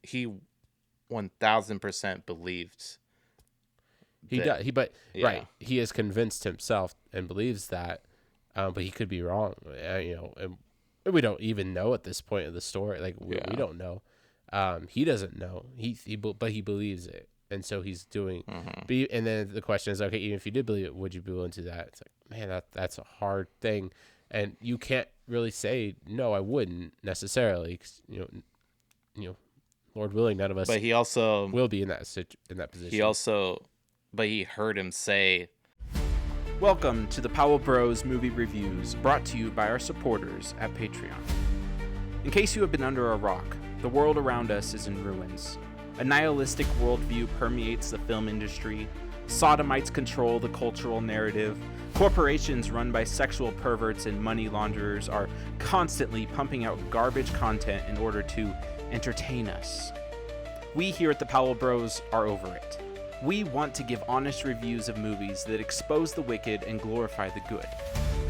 he 1000% believed. Right. He has convinced himself and believes that, but he could be wrong. And we don't even know at this point of the story. Like we don't know. He doesn't know. But he believes it, and so he's doing. And then the question is, okay, even if you did believe it, would you be willing to do that? It's like, man, that's a hard thing, and you can't really say no, I wouldn't necessarily. 'Cause, Lord willing, none of us. But he also will be in that position. But he heard him say. Welcome to the Powell Bros Movie Reviews, brought to you by our supporters at Patreon. In case you have been under a rock, the world around us is in ruins. A nihilistic worldview permeates the film industry. Sodomites control the cultural narrative. Corporations run by sexual perverts and money launderers are constantly pumping out garbage content in order to entertain us. We here at the Powell Bros are over it. We want to give honest reviews of movies that expose the wicked and glorify the good.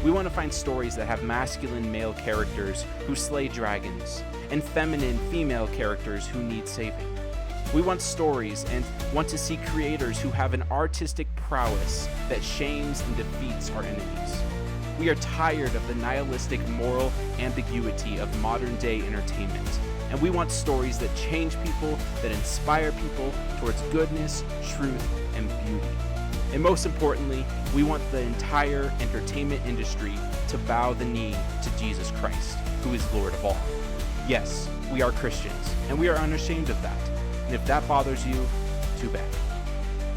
We want to find stories that have masculine male characters who slay dragons, and feminine female characters who need saving. We want stories and want to see creators who have an artistic prowess that shames and defeats our enemies. We are tired of the nihilistic moral ambiguity of modern day entertainment. And we want stories that change people, that inspire people towards goodness, truth, and beauty. And most importantly, we want the entire entertainment industry to bow the knee to Jesus Christ, who is Lord of all. Yes, we are Christians, and we are unashamed of that. And if that bothers you, too bad.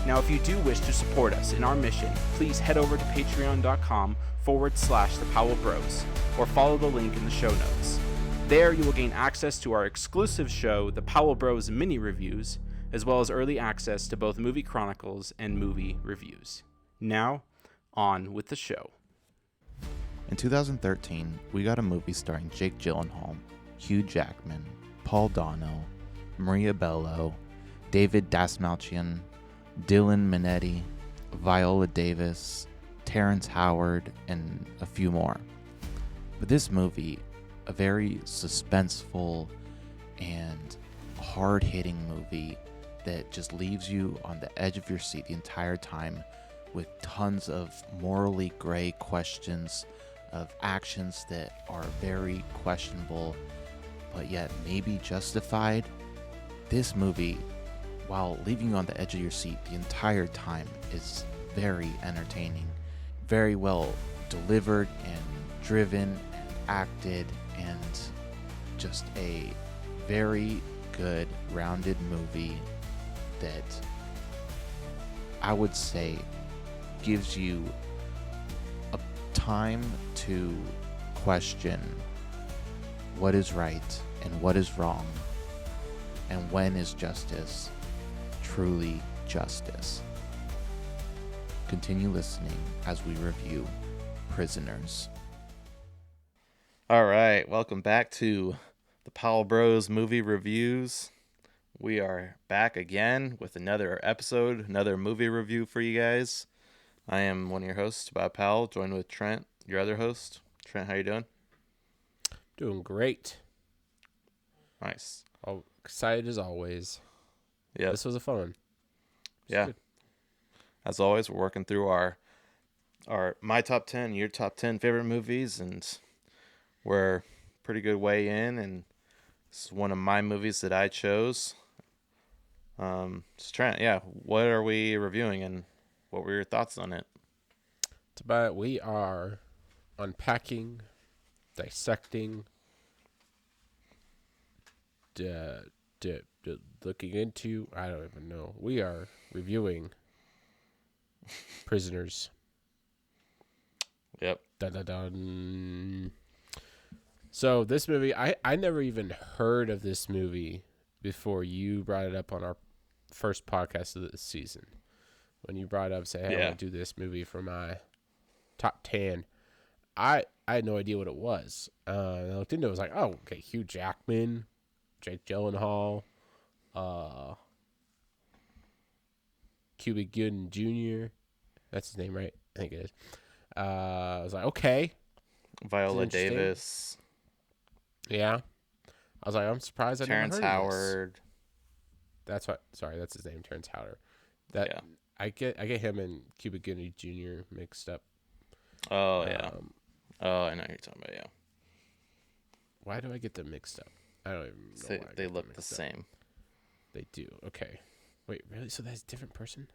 Now, if you do wish to support us in our mission, please head over to patreon.com/the Powell Bros, or follow the link in the show notes. There, you will gain access to our exclusive show, the Powell Bros Mini Reviews, as well as early access to both movie chronicles and movie reviews. Now, on with the show. In 2013, we got a movie starring Jake Gyllenhaal, Hugh Jackman, Paul Dano, Maria Bello, David Dastmalchian, Dylan Minetti, Viola Davis, Terrence Howard, and a few more. But this movie, a very suspenseful and hard-hitting movie that just leaves you on the edge of your seat the entire time, with tons of morally gray questions of actions that are very questionable but yet maybe justified. This movie, while leaving you on the edge of your seat the entire time, is very entertaining, very well delivered and driven and acted, and just a very good, rounded movie that I would say gives you a time to question what is right and what is wrong, and when is justice truly justice. Continue listening as we review Prisoners. All right, welcome back to the Powell Bros Movie Reviews. We are back again with another episode, another movie review for you guys. I am one of your hosts, Tobiah Powell, joined with Trent, your other host. Trent, how you doing? Doing great. Nice. Oh, excited as always. Yeah, this was a fun one. Yeah. As always, we're working through our my top 10, your top 10 favorite movies, and we're pretty good way in, and this is one of my movies that I chose. So Trent, what are we reviewing, and what were your thoughts on it? Tobiah, we are unpacking, dissecting, looking into, I don't even know. We are reviewing Prisoners. Yep. Dun, dun, dun. So this movie, I never even heard of this movie before you brought it up on our first podcast of this season. When you brought it up, say, hey, I want to do this movie for my top 10. I had no idea what it was. I looked into it. I was like, oh, okay, Hugh Jackman, Jake Gyllenhaal, Cuba Gooding Jr. That's his name, right? I think it is. I was like, okay. Viola Davis. Yeah. I was like, I'm surprised I never heard Terrence Howard. of this. That's what. Sorry, that's his name. Terrence Howard. That I get him and Cuba Gooding Jr. mixed up. Oh yeah. Oh, I know what you're talking about. Yeah. Why do I get them mixed up? I don't even know. Why They look the same. They do. Okay. Wait, really? So that's a different person?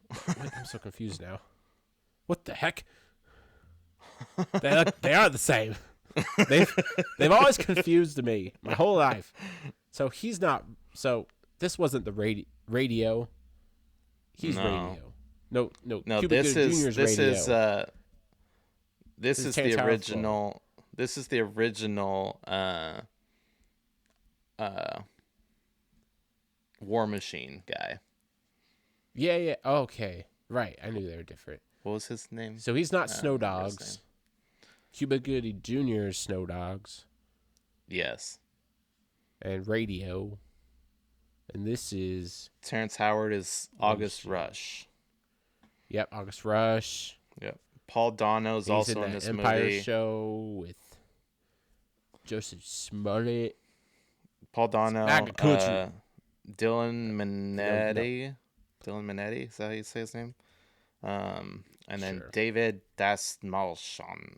What? I'm so confused now. What the heck? They are the same. They've always confused me my whole life. So he's not. So this wasn't the radio. He's radio. No. No, Cuba this Gooding is Jr.'s this radio. is this is Terrence the Howard's original. This is the original War Machine guy. Yeah. Okay. Right. I knew they were different. What was his name? So he's not I Snow don't remember his Dogs. name. Cuba Gooding Jr.'s Snow Dogs. Yes. And radio. And this is... Terrence Howard is August Rush. Yep, August Rush. Yep. Paul Dano's He's also in in the this Empire movie. Show with Joseph Smollett. Paul Dano. Agacucci. Dylan Minetti. Dylan Minetti, is that how you say his name? And then Sure. David Dastmalchian,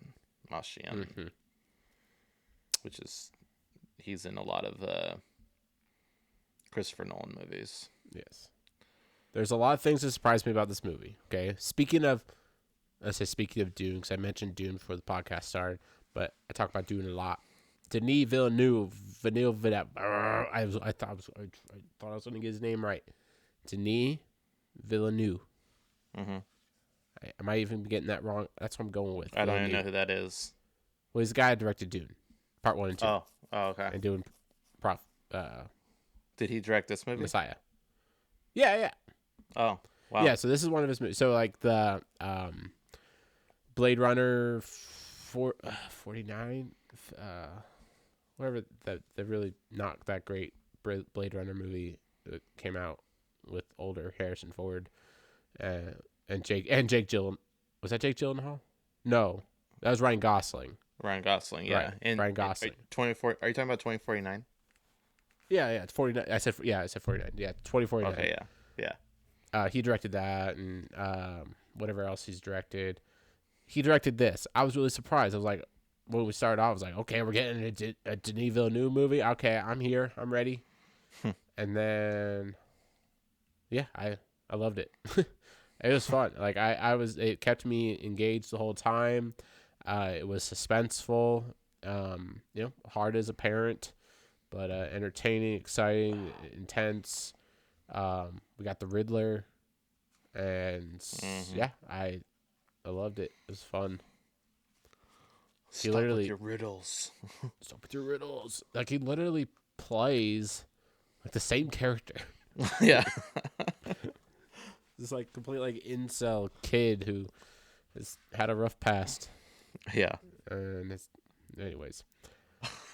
which is he's in a lot of Christopher Nolan movies. Yes. There's a lot of things that surprised me about this movie. Okay. Speaking of Dune, because I mentioned Dune before the podcast started, but I talk about Dune a lot. Denis Villeneuve. I thought I was going to get his name right. Denis Villeneuve. Mm-hmm. Am I even getting that wrong? That's what I'm going with. I don't even know who that is. Well, he's the guy who directed Dune, Part 1 and 2. Oh, okay. And doing Did he direct this movie? Messiah. Yeah. Oh, wow. Yeah, so this is one of his movies. So, like, the Blade Runner 49, whatever, the really not that great Blade Runner movie that came out with older Harrison Ford and Jake Gyllenhaal. Was that Jake Gyllenhaal? No, that was Ryan Gosling. Ryan Gosling, yeah. Right, And Ryan Gosling. 24. Are you talking about 2049? Yeah, it's 49. I said 49. Yeah, 2049. Okay, yeah. He directed that and whatever else he's directed. He directed this. I was really surprised. I was like, when we started off, I was like, okay, we're getting a Denis Villeneuve movie. Okay, I'm here. I'm ready. And then, yeah, I loved it. It was fun. Like it kept me engaged the whole time. It was suspenseful. Hard as a parent, but entertaining, exciting, intense. We got the Riddler, and yeah, I loved it. It was fun. Stop with your riddles. Stop with your riddles. Like, he literally plays like the same character. Yeah. This like complete like incel kid who has had a rough past. Yeah. And anyways,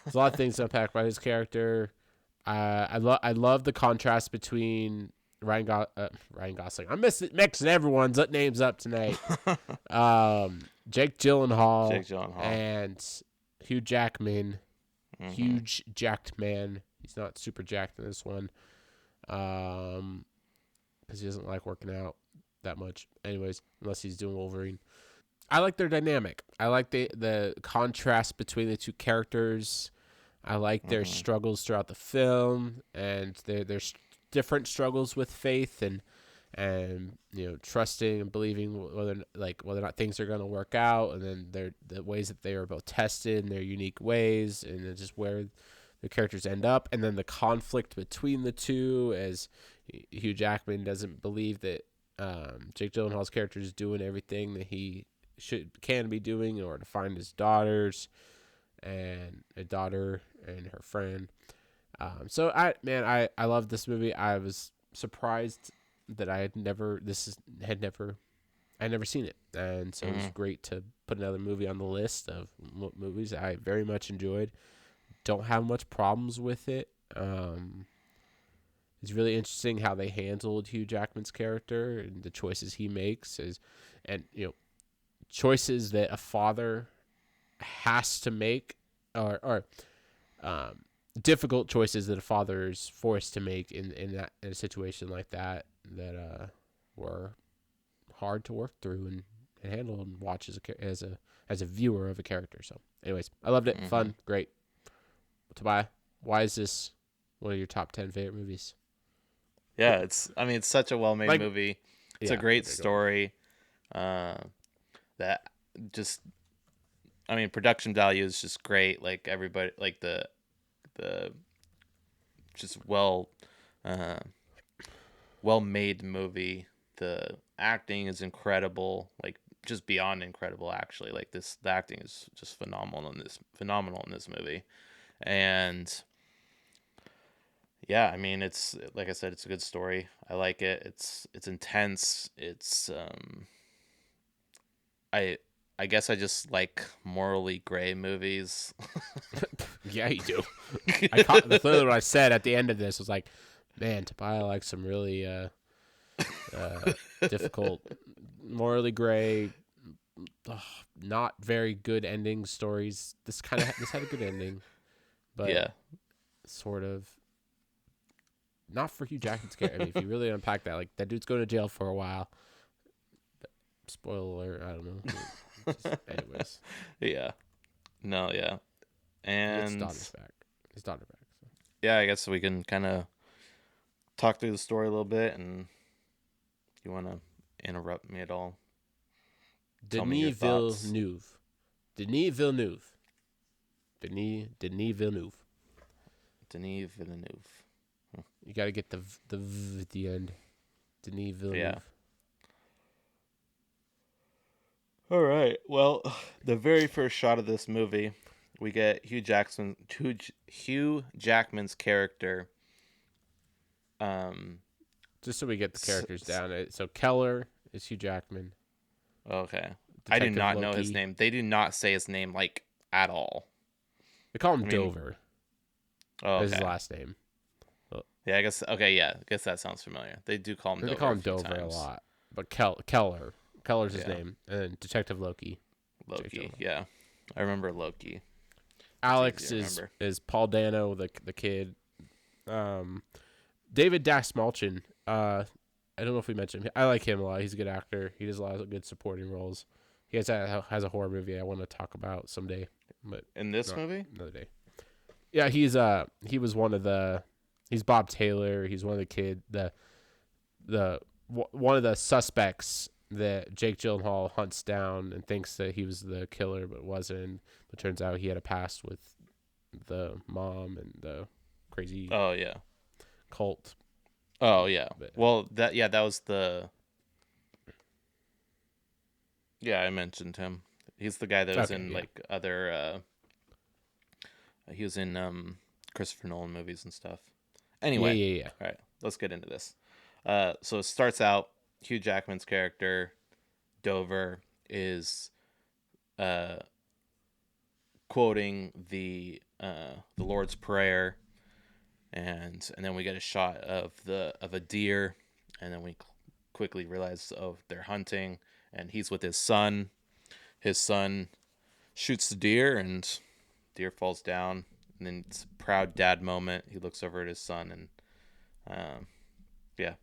there's a lot of things to unpack about his character. I love the contrast between Ryan Gosling. I'm mixing everyone's names up tonight. Jake Gyllenhaal and Hugh Jackman. Mm-hmm. Huge jacked man. He's not super jacked in this one. Because he doesn't like working out that much. Anyways, unless he's doing Wolverine. I like their dynamic. I like the contrast between the two characters. I like their struggles throughout the film, and there's different struggles with faith and trusting and believing whether or not things are going to work out, and then the ways that they are both tested in their unique ways, and then just where the characters end up, and then the conflict between the two as Hugh Jackman doesn't believe that Jake Gyllenhaal's character is doing everything that he can be doing in order to find his daughters and a daughter and her friend. So I love this movie. I was surprised that I had never seen it, and so it was great to put another movie on the list of movies I very much enjoyed. Don't have much problems with it. It's really interesting how they handled Hugh Jackman's character and the choices he makes, choices that a father has to make, or difficult choices that a father is forced to make in a situation like that were hard to work through and handle and watch as a viewer of a character. So, anyways, I loved it. Fun, great. Tobiah, why is this one of your top 10 favorite movies? Yeah, it's such a well-made movie. It's a great story. That just, production value is just great. Like everybody, like the just well-made movie. The acting is incredible, like just beyond incredible. Actually, like the acting is just phenomenal in this movie, and yeah, it's like I said, it's a good story. I like it. It's intense. It's I guess I just like morally gray movies. Yeah, you do. Literally what I said at the end of this was like, man, Tobiah likes some really difficult, morally gray, not very good ending stories. This had a good ending, but yeah, sort of not for Hugh Jackman's character. If you really unpack that, like that dude's going to jail for a while. Spoiler alert, I don't know. Anyways. Yeah. No, yeah. And his daughter back. So. Yeah, I guess we can kind of talk through the story a little bit, and if you want to interrupt me at all. Denis Villeneuve. Denis Villeneuve. You got to get the v at the end. Denis Villeneuve. Yeah. All right. Well, the very first shot of this movie, we get Hugh Jackman's character. Just so we get the characters down. So Keller is Hugh Jackman. Okay. I do not know his name. They do not say his name like at all. They call him Dover. Oh, okay. Is his last name. Yeah, I guess. Okay, yeah. I guess that sounds familiar. They do call him Dover. They call him Dover a lot. But Keller. Keller's his name. And Detective Loki. Loki, yeah. I remember Loki. Alex is Paul Dano, the kid. David Dastmalchian. I don't know if we mentioned him. I like him a lot. He's a good actor. He does a lot of good supporting roles. He has a horror movie I want to talk about someday. But in this movie? Another day. Yeah, he was one of the. He's Bob Taylor. He's one of the one of the suspects that Jake Gyllenhaal hunts down and thinks that he was the killer, but wasn't. But turns out he had a past with the mom and the crazy. Oh yeah. Cult. Oh yeah. That was the. Yeah, I mentioned him. He's the guy that was in like other. He was in Christopher Nolan movies and stuff. Anyway, yeah. All right, let's get into this. So it starts out. Hugh Jackman's character, Dover, is quoting the Lord's Prayer, and then we get a shot of a deer, and then we quickly realize they're hunting, and he's with his son. His son shoots the deer, and deer falls down, and then it's a proud dad moment. He looks over at his son, and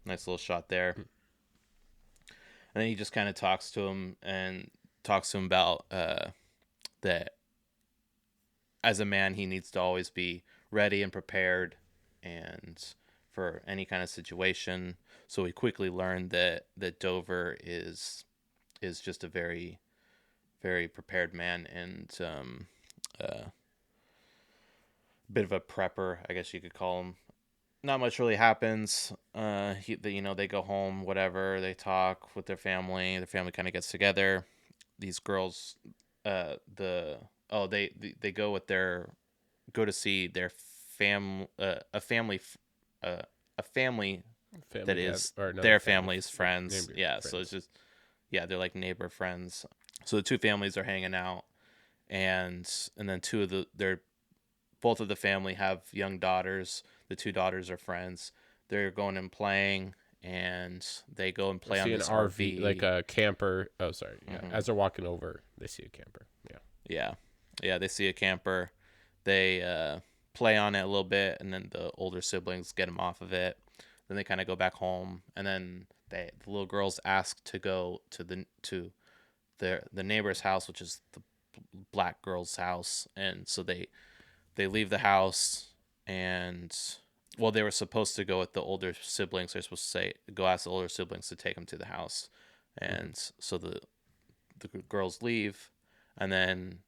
nice little shot there. And then he just kind of talks to him about that as a man, he needs to always be ready and prepared and for any kind of situation. So we quickly learned that Dover is just a very, very prepared man and a bit of a prepper, I guess you could call him. Not much really happens. They go home, whatever. They talk with their family. Their family kind of gets together. These girls, they go to see their a family that is their family's friends. Yeah, friends. So it's just they're like neighbor friends. So the two families are hanging out, and then both of the family have young daughters. The two daughters are friends. They're going and playing, and they go and play on this RV. Like a camper. Oh, sorry. Yeah. Mm-hmm. As they're walking over, they see a camper. Yeah. Yeah. Yeah, they see a camper. They play on it a little bit, and then the older siblings get him off of it. Then they kind of go back home, and then the little girls ask to go to the neighbor's house, which is the black girl's house, and so they leave the house, and well, they were supposed to go with the older siblings. They're supposed to go ask the older siblings to take them to the house, and so the girls leave, and then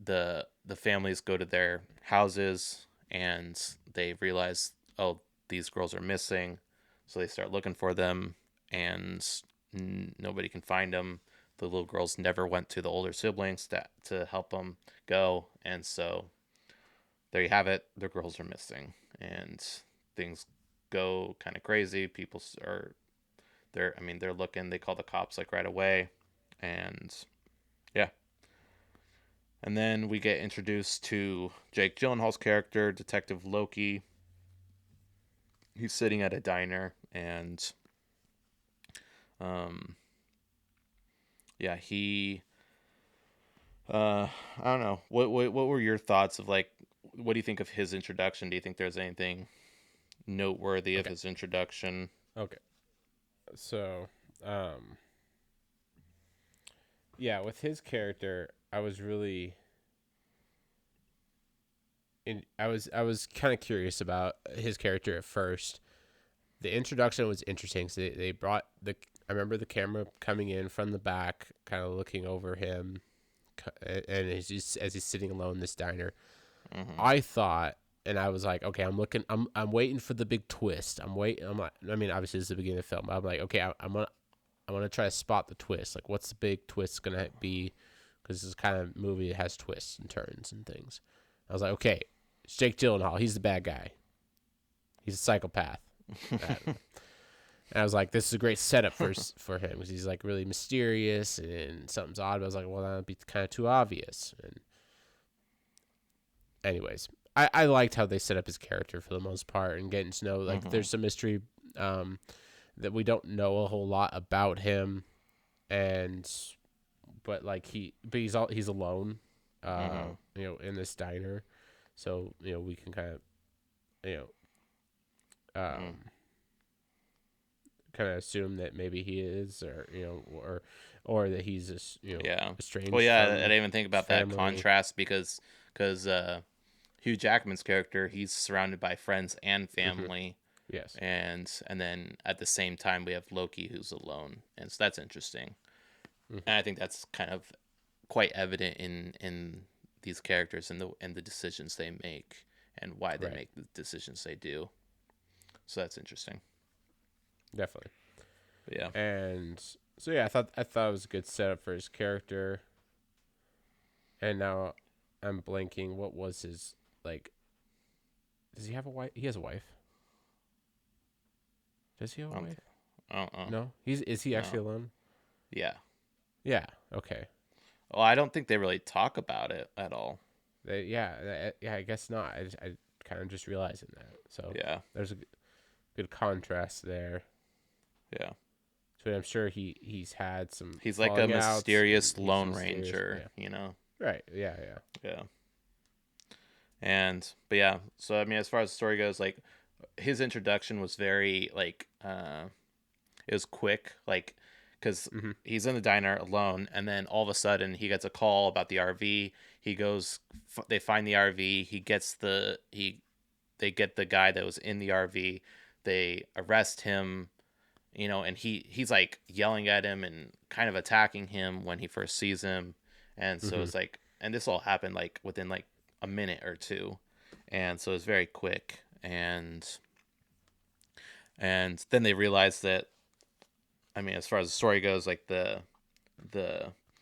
the families go to their houses, and they realize, oh, these girls are missing, so they start looking for them, and nobody can find them. The little girls never went to the older siblings to help them go, and so there you have it. Their girls are missing, and things go kind of crazy. People they're looking. They call the cops like right away, and yeah. And then we get introduced to Jake Gyllenhaal's character, Detective Loki. He's sitting at a diner, and yeah, he I don't know. What were your thoughts of, like, what do you think of his introduction? Do you think there's anything noteworthy of his introduction? Okay. So, yeah, with his character, I was really I was kind of curious about his character at first. The introduction was interesting. So they brought I remember the camera coming in from the back, kind of looking over him, and as he's sitting alone in this diner. Mm-hmm. I thought, and I was like, okay, I'm waiting for the big twist. Obviously this is the beginning of the film. I'm like, okay, I'm gonna try to spot the twist. Like, what's the big twist gonna be? Because this is kind of movie that has twists and turns and things. I was like, okay, it's Jake Gyllenhaal. He's the bad guy. He's a psychopath. And I was like, this is a great setup for him, because he's like really mysterious and something's odd. But I was like, well, that would be kind of too obvious. And anyways, I liked how they set up his character for the most part, and getting to know, like, there's some mystery that we don't know a whole lot about him, but he's alone, in this diner, so we can kind of kind of assume that maybe he is, or that he's just estranged. Well, yeah, I didn't even think about family. that contrast, because Hugh Jackman's character, he's surrounded by friends and family. Yes. And then at the same time we have Loki, who's alone, and so that's interesting. And I think that's kind of quite evident in these characters and the decisions they make, and why they make the decisions they do. So that's interesting. Definitely. But yeah. And so I thought it was a good setup for his character. And now I'm blanking. What was his, like? Does he have a wife? He has a wife. Does he have a wife? No. Is he actually alone? Yeah. Yeah. Okay. Well, I don't think they really talk about it at all. I guess not. I kind of just realizing that. So yeah, there's a good contrast there. Yeah. So I'm sure he's had some. He's like a mysterious Lone Ranger, Right. Yeah. Yeah. But yeah, so I mean, as far as the story goes, like, his introduction was very, like, it was quick, like, because he's in the diner alone, and then all of a sudden he gets a call about the RV. He goes, they find the RV. They get the guy that was in the RV. They arrest him, and he's like yelling at him and kind of attacking him when he first sees him. And so it's like, and this all happened like within like a minute or two. And so it's very quick. And then they realize that, I mean, as far as the story goes, like they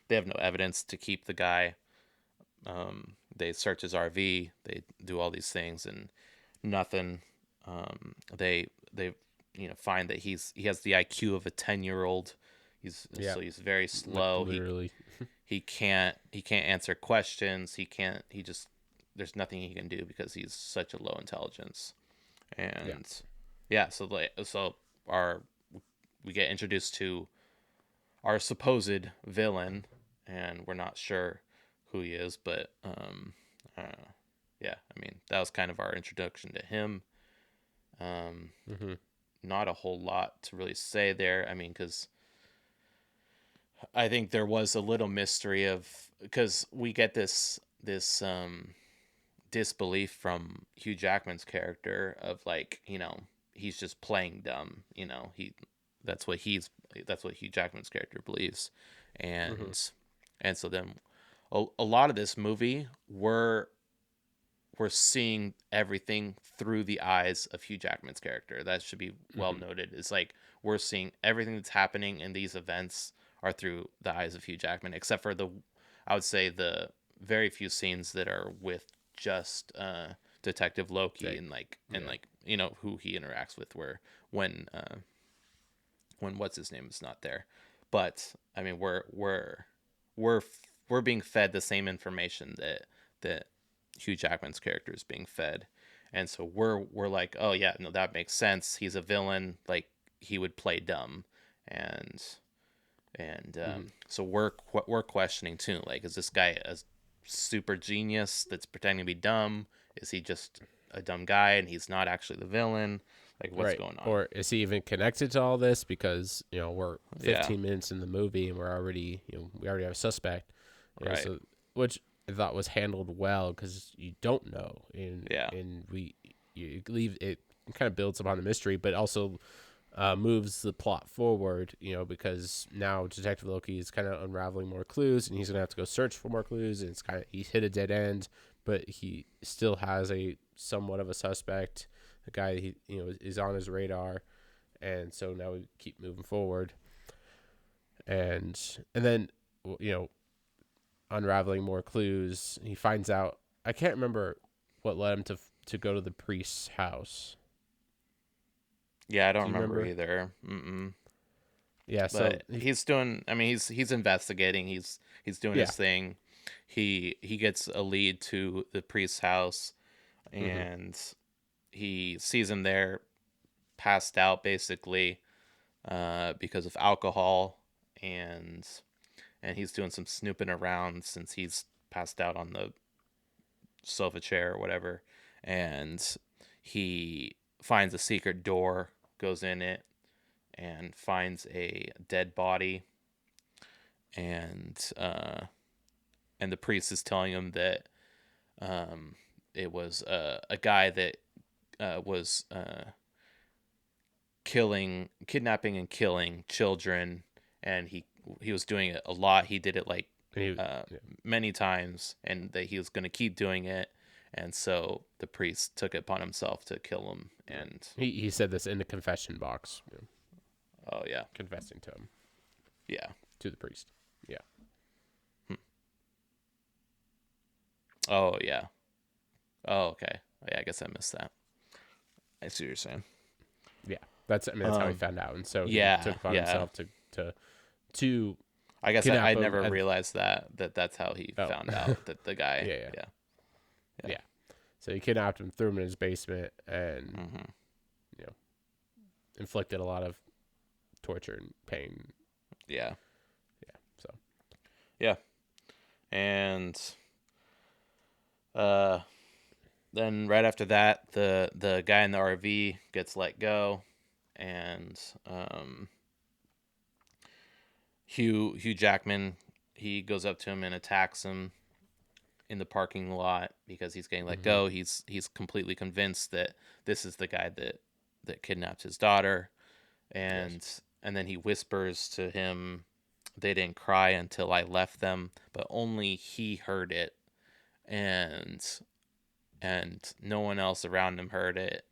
have no evidence to keep the guy. They search his RV, they do all these things, and nothing. They find that he has the IQ of a 10-year-old. So he's very slow. Literally. He can't answer questions. There's nothing he can do because he's such a low intelligence. And so we get introduced to our supposed villain, and we're not sure who he is, but yeah, I mean, that was kind of our introduction to him. Not a whole lot to really say there. I mean, because I think there was a little mystery of, because we get this disbelief from Hugh Jackman's character of like, he's just playing dumb. That's what Hugh Jackman's character believes, and so then a lot of this movie we're seeing everything through the eyes of Hugh Jackman's character. That should be well noted. It's like we're seeing everything that's happening in these events are through the eyes of Hugh Jackman, except for I would say the very few scenes that are with just Detective Loki and who he interacts with, where when what's his name is not there. But I mean, we're being fed the same information that Hugh Jackman's character is being fed, and so we're like, oh yeah, no, that makes sense. He's a villain, like he would play dumb, and so we're questioning too, like, is this guy a super genius that's pretending to be dumb? Is he just a dumb guy and he's not actually the villain? Like, what's going on? Or is he even connected to all this? Because we're 15 minutes in the movie and we're already we already have a suspect, right? So, which I thought was handled well, because you don't know, and you leave it, kind of builds upon the mystery, but also moves the plot forward, because now Detective Loki is kind of unraveling more clues, and he's gonna have to go search for more clues, and he's hit a dead end, but he still has a somewhat of a suspect, a guy that he is on his radar, and so now we keep moving forward, and then unraveling more clues, he finds out, I can't remember what led him to go to the priest's house. Yeah, I don't remember either. Yeah, so but he's doing. I mean, he's investigating. He's doing his thing. He gets a lead to the priest's house, and he sees him there, passed out basically, because of alcohol, and he's doing some snooping around since he's passed out on the sofa chair or whatever, and he finds a secret door, goes in it, and finds a dead body, and the priest is telling him that it was a guy that was kidnapping and killing children, and he was doing it a lot. He did it like many times, and that he was going to keep doing it. And so the priest took it upon himself to kill him. And he said this in the confession box. Oh yeah, confessing to him. Yeah, to the priest. Yeah. Oh yeah. Oh okay. Yeah, I guess I missed that. I see what you're saying. Yeah, that's how he found out, and so he took upon himself to. I guess I never realized that's how he found out that the guy. Yeah. So he kidnapped him, threw him in his basement, and inflicted a lot of torture and pain. Yeah. So. Yeah. And then right after that, the guy in the RV gets let go, and Hugh Jackman, he goes up to him and attacks him in the parking lot because he's getting let go. He's completely convinced that this is the guy that kidnapped his daughter, and then he whispers to him, "They didn't cry until I left them," but only he heard it, and no one else around him heard it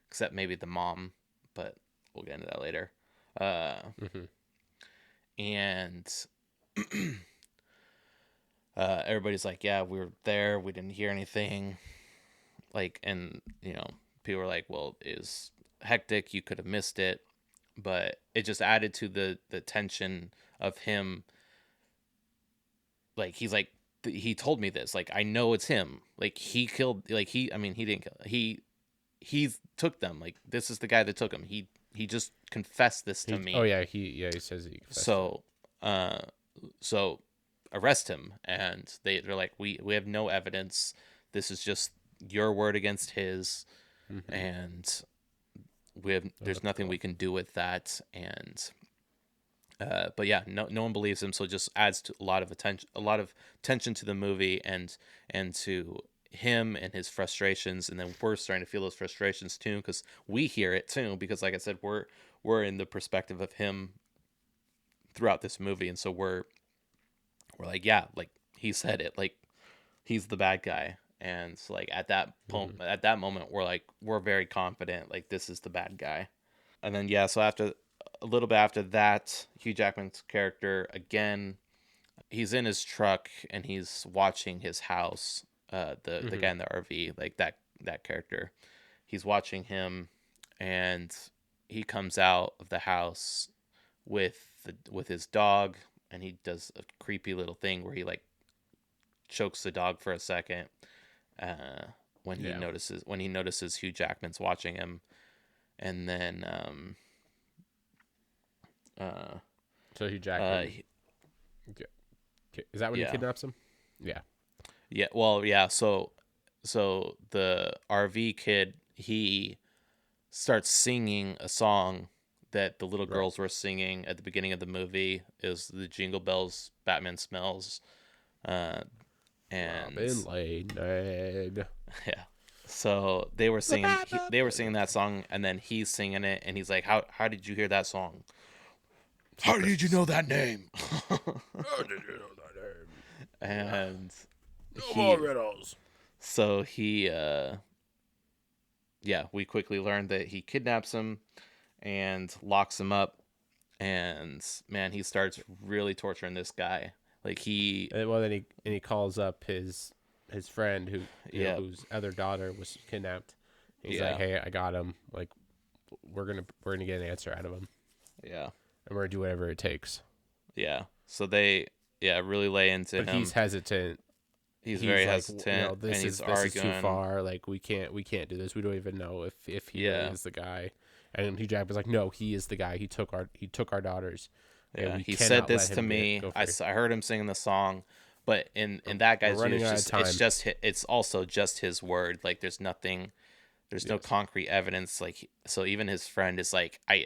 except maybe the mom, but we'll get into that later. And everybody's like, yeah, we were there, we didn't hear anything, like, and people were like, well, it was hectic, you could have missed it, but it just added to the tension of him, like, he's like, he told me this, like, I know it's him, like, he killed, like, he didn't kill, he took them, like, this is the guy that took him, he just confessed this to me. Oh yeah, he says he confessed. So arrest him, and they're like, we have no evidence, this is just your word against his, and there's nothing we can do with that. And but yeah, no one believes him, so it just adds to a lot of tension to the movie, and to him and his frustrations. And then we're starting to feel those frustrations too, because we hear it too, because like I said, we're in the perspective of him throughout this movie, and so we're like, yeah, like he said it, like he's the bad guy. And so like at that moment, we're very confident, like this is the bad guy. And then yeah, so after a little bit after that, Hugh Jackman's character again, he's in his truck and he's watching his house. The guy in the RV, like that character, he's watching him, and he comes out of the house with his dog, and he does a creepy little thing where he like chokes the dog for a second. When he notices Hugh Jackman's watching him, and then so Hugh Jackman, is that when he kidnaps him? Yeah. Yeah. Well, yeah. So the RV kid, he starts singing a song that the little girls were singing at the beginning of the movie. Is the Jingle Bells Batman Smells, and Robin laid an egg. Yeah. So they were singing that song, and then he's singing it, and he's like, how did you hear that song? How did you know that name? How did you know that name? And no more riddles. So he we quickly learned that he kidnaps him and locks him up, and man, he starts really torturing this guy. Like then he calls up his friend whose other daughter was kidnapped. He's like, "Hey, I got him. Like, we're gonna get an answer out of him. Yeah, and we're gonna do whatever it takes." Yeah. So they really lay into him. But he's hesitant. He's very hesitant. This is too far. Like we can't do this. We don't even know if he really is the guy. And Hugh Jackman's like, no, he is the guy. He took our daughters. Yeah, he said this to me. I heard him singing the song, but in that guy's view, it's also just his word. Like there's no concrete evidence. Like so, even his friend is like, I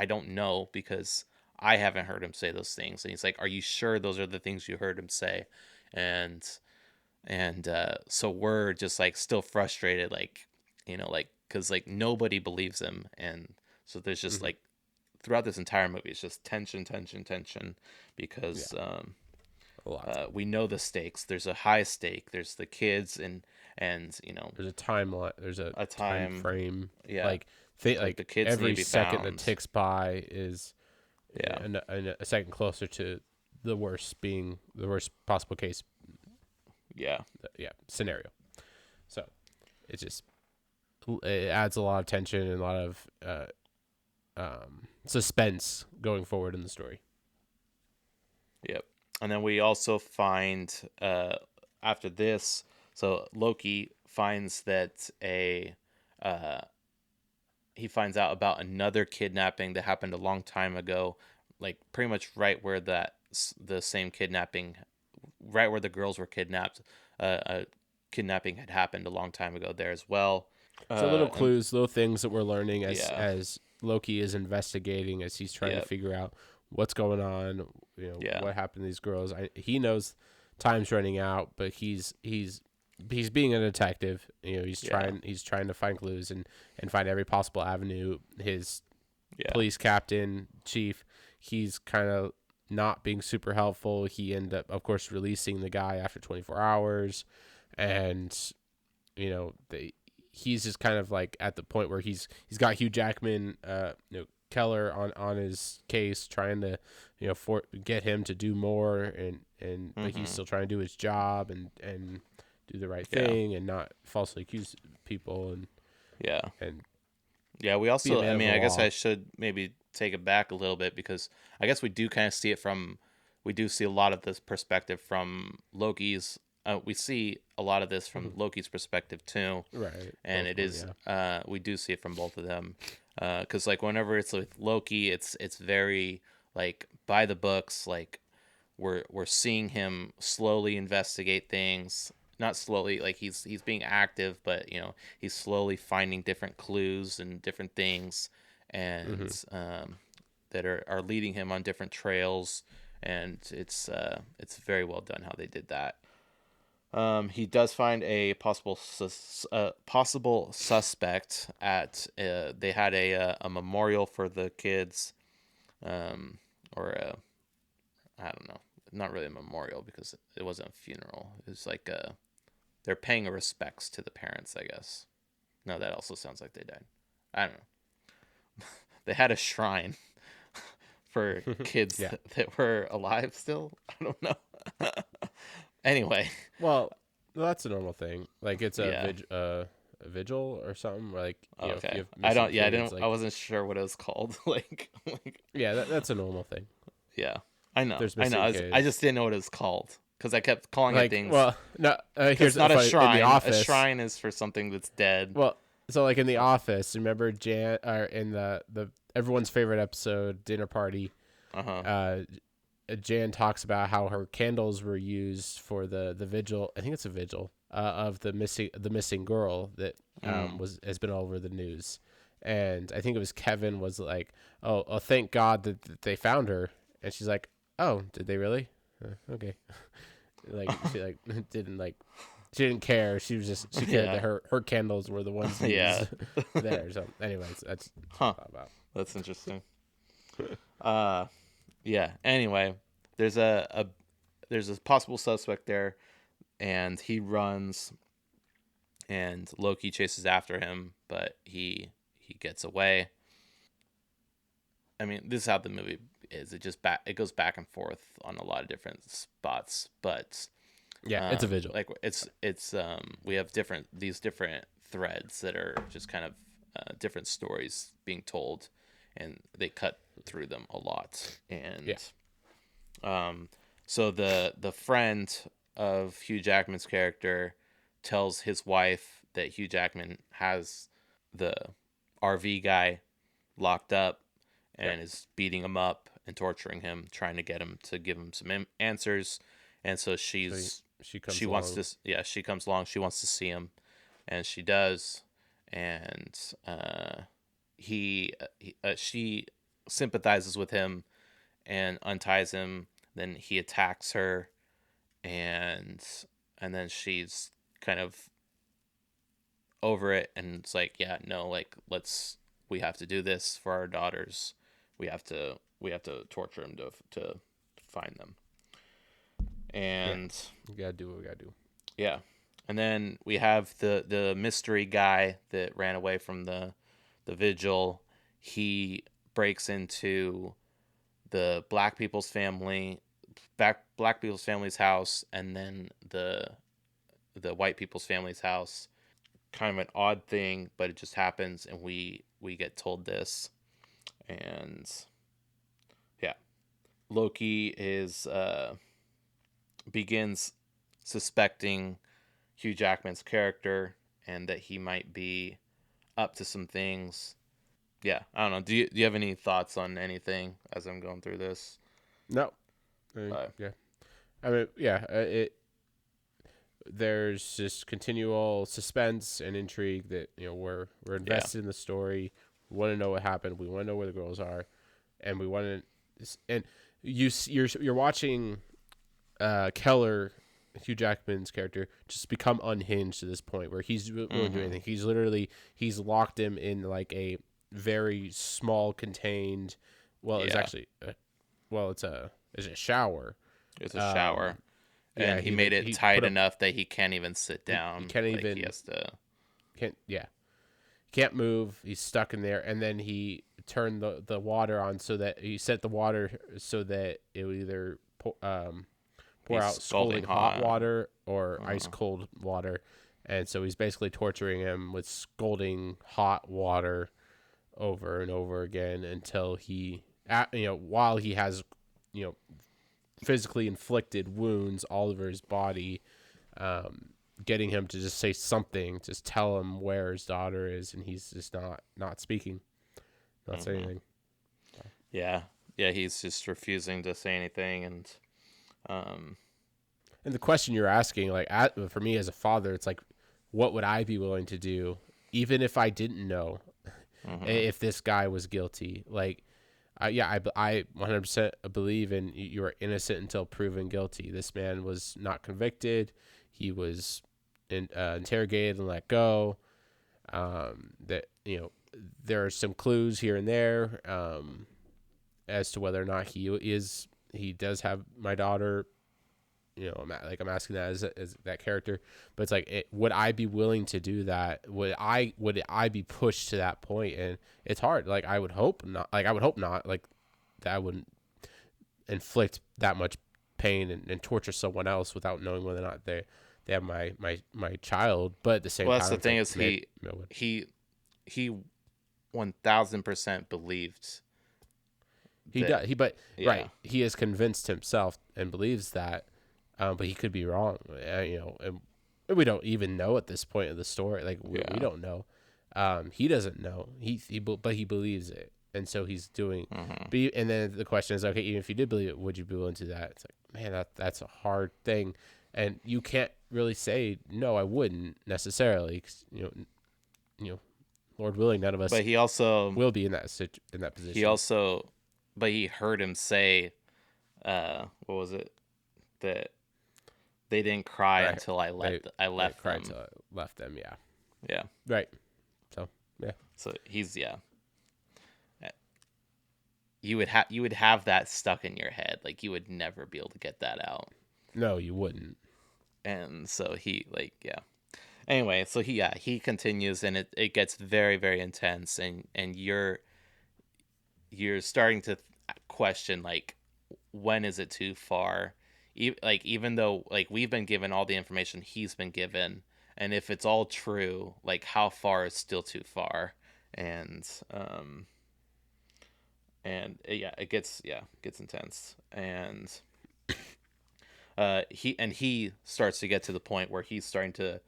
don't know because I haven't heard him say those things. And he's like, are you sure those are the things you heard him say? And so we're just like still frustrated, like because like nobody believes him, and so there's just like throughout this entire movie it's just tension because we know the stakes. There's a high stake. There's the kids and there's a timeline. There's a time frame. Yeah, like the kids every second that ticks by is a second closer to the worst possible case scenario. So it adds a lot of tension and a lot of suspense going forward in the story. Yep. And then we also find after this, so Loki finds that he finds out about another kidnapping that happened a long time ago, like pretty much right where the same kidnapping, right where the girls were kidnapped, kidnapping had happened a long time ago there as well. So little clues, little things that we're learning as Loki is investigating, as he's trying to figure out what's going on, what happened to these girls. He knows time's running out, but he's being a detective. He's trying to find clues and find every possible avenue. His police captain, chief, he's kind of not being super helpful. He ended up, of course, releasing the guy after 24 hours, and he's just kind of like at the point where he's got Hugh Jackman, Keller on his case, trying to get him to do more, and but he's still trying to do his job and do the right thing and not falsely accuse people we also, I guess I should maybe take it back a little bit, because I guess we do kind of see a lot of this perspective from Loki's. We see a lot of this from Loki's perspective too, right? And it is we do see it from both of them, because like whenever it's with Loki, it's very like by the books. Like we're seeing him slowly investigate things, not slowly, like he's being active, but you know, he's slowly finding different clues and different things, and that are leading him on different trails, and it's very well done how they did that. He does find a possible suspect at they had a memorial for the kids, or a, I don't know, not really a memorial because it wasn't a funeral. It was like they're paying respects to the parents, I guess. No, that also sounds like they died. I don't know. They had a shrine for kids that were alive still. I don't know. Anyway. Well, that's a normal thing. Like it's a vigil or something. Like okay. If you have I don't. kids, Yeah, I didn't. like, I wasn't sure what it was called. like. Yeah, that's a normal thing. Yeah, I know. There's I know. kids. I just didn't know what it was called because I kept calling it things. Well, no. Here's not a shrine. In the Office, a shrine is for something that's dead. Well, so like in The Office, remember Jan? Or in the everyone's favorite episode, Dinner Party. Jan talks about how her candles were used for the vigil. I think it's a vigil of the missing girl that has been all over the news, and I think it was Kevin was like, "Oh, thank God that they found her," and she's like, "Oh, did they really? Okay." She didn't care. She cared that her candles were the ones used there. So, anyways, that's about. That's interesting. Yeah. Anyway, there's a possible suspect there, and he runs, and Loki chases after him, but he gets away. I mean, this is how the movie is. It goes back and forth on a lot of different spots, but it's a vigil. Like it's we have these different threads that are just kind of different stories being told, and they cut through them a lot. And so the friend of Hugh Jackman's character tells his wife that Hugh Jackman has the RV guy locked up and is beating him up and torturing him, trying to get him to give him some answers. And so she comes along. She wants to see him, and she does. And she sympathizes with him and unties him. Then he attacks her, and then she's kind of over it, and it's like, yeah, no, like we have to do this for our daughters. We have to torture them to find them. And we gotta do what we gotta do. Yeah. And then we have the mystery guy that ran away from the vigil. He breaks into the black people's family's house, and then the white people's family's house. Kind of an odd thing, but it just happens, and we get told this. And yeah, Loki begins suspecting Hugh Jackman's character and that he might be up to some things. Yeah, I don't know. Do you have any thoughts on anything as I'm going through this? No. Yeah. I mean, yeah. There's just continual suspense and intrigue that we're invested in the story. We want to know what happened. We want to know where the girls are, and we want to. And you're watching Keller, Hugh Jackman's character, just become unhinged to this point where he's really doing anything. He's locked him in like a very small contained. Well, it's actually, it's a shower. It's a shower. And he made it tight enough that he can't even sit down. He can't even. He has to. Can't move. He's stuck in there, and then he turned the water on so that he set the water so that it would either pour out scalding hot water or ice cold water, and so he's basically torturing him with scalding hot water over and over again until he, while he has, physically inflicted wounds all over his body, getting him to just say something, just tell him where his daughter is, and he's just not speaking, not saying anything. Yeah, he's just refusing to say anything, and And the question you're asking, like, for me as a father, it's like, what would I be willing to do, even if I didn't know if this guy was guilty? Like, I 100% believe in you are innocent until proven guilty. This man was not convicted. He was interrogated and let go. That, there are some clues here and there as to whether or not he does have my daughter. I'm asking that as that character, but it's like, would I be willing to do that? Would I be pushed to that point? And it's hard. Like, I would hope not. Like, that wouldn't inflict that much pain and torture someone else without knowing whether or not they have my child. But at the same time, that's the thing, is he 1000% believed. Right. He has convinced himself and believes that. But he could be wrong, and we don't even know at this point of the story. Like, we don't know. He doesn't know. But he believes it, and so he's doing. And then the question is, okay, even if you did believe it, would you be willing to do that? It's like, man, that's a hard thing, and you can't really say no, I wouldn't necessarily. 'Cause, Lord willing, none of us. But he also will be in that position. He heard him say, what was it? That they didn't cry until I left them. Until I left them, yeah. Yeah. Right. So, yeah. So he's, You would have that stuck in your head. Like, you would never be able to get that out. No, you wouldn't. And so he, Anyway, so he continues, and it gets very, very intense, and you're starting to question, like, when is it too far? Even though, like, we've been given all the information he's been given, and if it's all true, like, how far is still too far? And it gets intense, and he starts to get to the point where he's starting to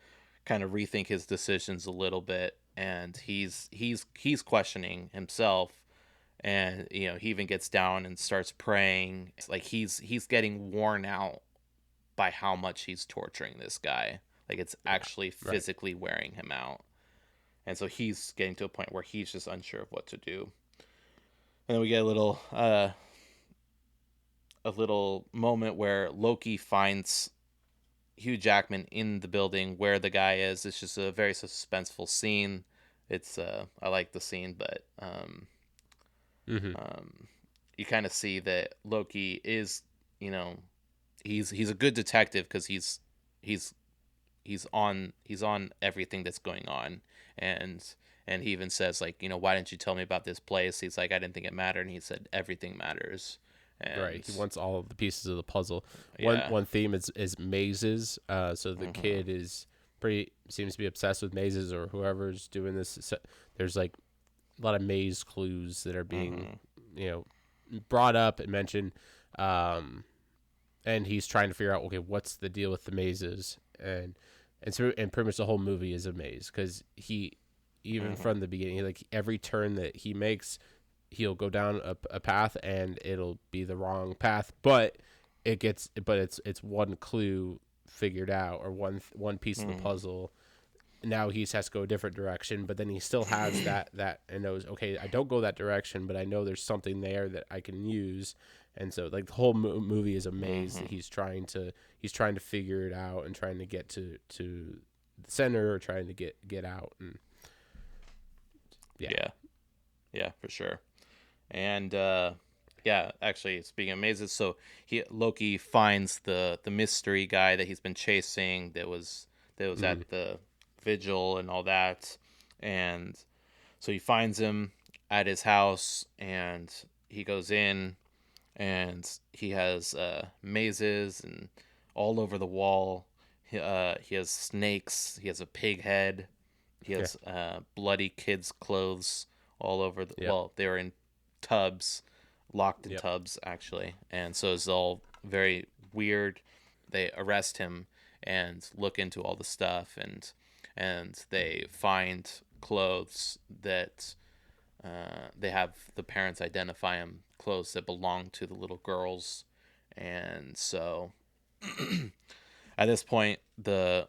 kind of rethink his decisions a little bit, and he's questioning himself. And, he even gets down and starts praying. It's like he's getting worn out by how much he's torturing this guy. Like, it's actually physically wearing him out. And so he's getting to a point where he's just unsure of what to do. And then we get a little moment where Loki finds Hugh Jackman in the building where the guy is. It's just a very suspenseful scene. It's I like the scene, but you kind of see that Loki is, he's a good detective, because he's on everything that's going on, and he even says, like, why didn't you tell me about this place? He's like, I didn't think it mattered, and he said everything matters. And right, he wants all of the pieces of the puzzle. Yeah. One theme is mazes. So the kid seems to be obsessed with mazes, or whoever's doing this. So there's like a lot of maze clues that are being brought up and mentioned, and he's trying to figure out, okay, what's the deal with the mazes, and pretty much the whole movie is a maze, because he, even from the beginning, like, every turn that he makes, he'll go down a path and it'll be the wrong path, but it's one clue figured out, or one piece of the puzzle. Now he has to go a different direction, but then he still has that and knows, okay, I don't go that direction, but I know there's something there that I can use. And so, like, the whole movie is a maze that he's trying to figure it out, and trying to get to the center, or trying to get out. And yeah, for sure. And actually, speaking of mazes, so Loki finds the mystery guy that he's been chasing, that was at the vigil and all that, and so he finds him at his house, and he goes in, and he has mazes and all over the wall. He has snakes. He has a pig head. He has bloody kids' clothes all over. Well, they were in tubs, locked in tubs, actually, and so it's all very weird. They arrest him and look into all the stuff, and they find clothes that they have the parents identify them, clothes that belong to the little girls, and so at this point, the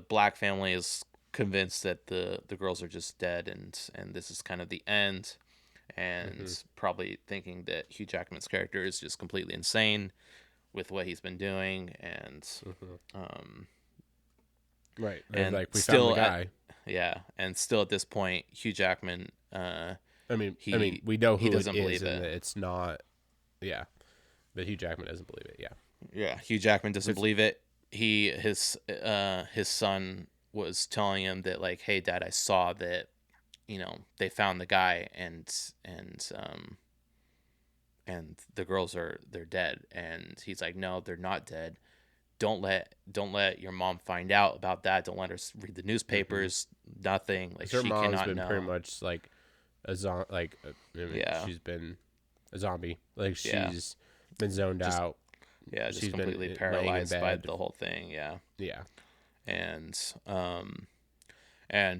black family is convinced that the girls are just dead, and this is kind of the end, and probably thinking that Hugh Jackman's character is just completely insane with what he's been doing, and right, and like we still found the guy. and still at this point, Hugh Jackman, I mean, we know who he doesn't it is, believe and it. it's not. Yeah, but Hugh Jackman doesn't believe it. Yeah, Hugh Jackman doesn't believe it. His son was telling him that, like, hey, Dad, I saw that, they found the guy, and the girls they're dead, and he's like, no, they're not dead. Don't let your mom find out about that. Don't let her read the newspapers. Nothing. Like, her she mom's cannot been know. pretty much like she's been a zombie. Like she's been zoned out. Yeah, just she's completely been paralyzed laying in by bed. the whole thing. Yeah. Yeah. And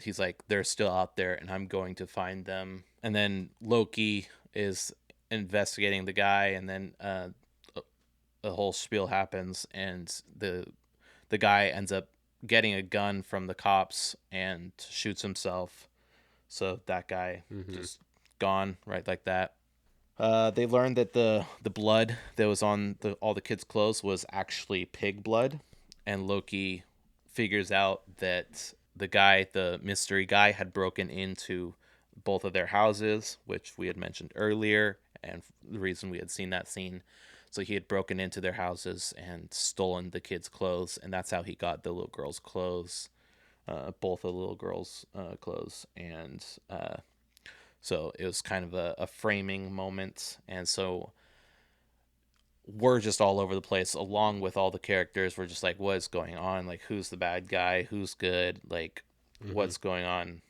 he's like, they're still out there, and I'm going to find them. And then Loki is investigating the guy, and then a whole spiel happens, and the guy ends up getting a gun from the cops and shoots himself. So that guy just gone right like that. They learned that the blood that was on all the kids' clothes was actually pig blood, and Loki figures out that the mystery guy, had broken into both of their houses, which we had mentioned earlier, and the reason we had seen that scene. So he had broken into their houses and stolen the kids' clothes, and that's how he got the little girls' clothes, both of the little girls' clothes, and so it was kind of a framing moment. And so we're just all over the place, along with all the characters. We're just like, what is going on? Like, who's the bad guy? Who's good? Like, what's going on?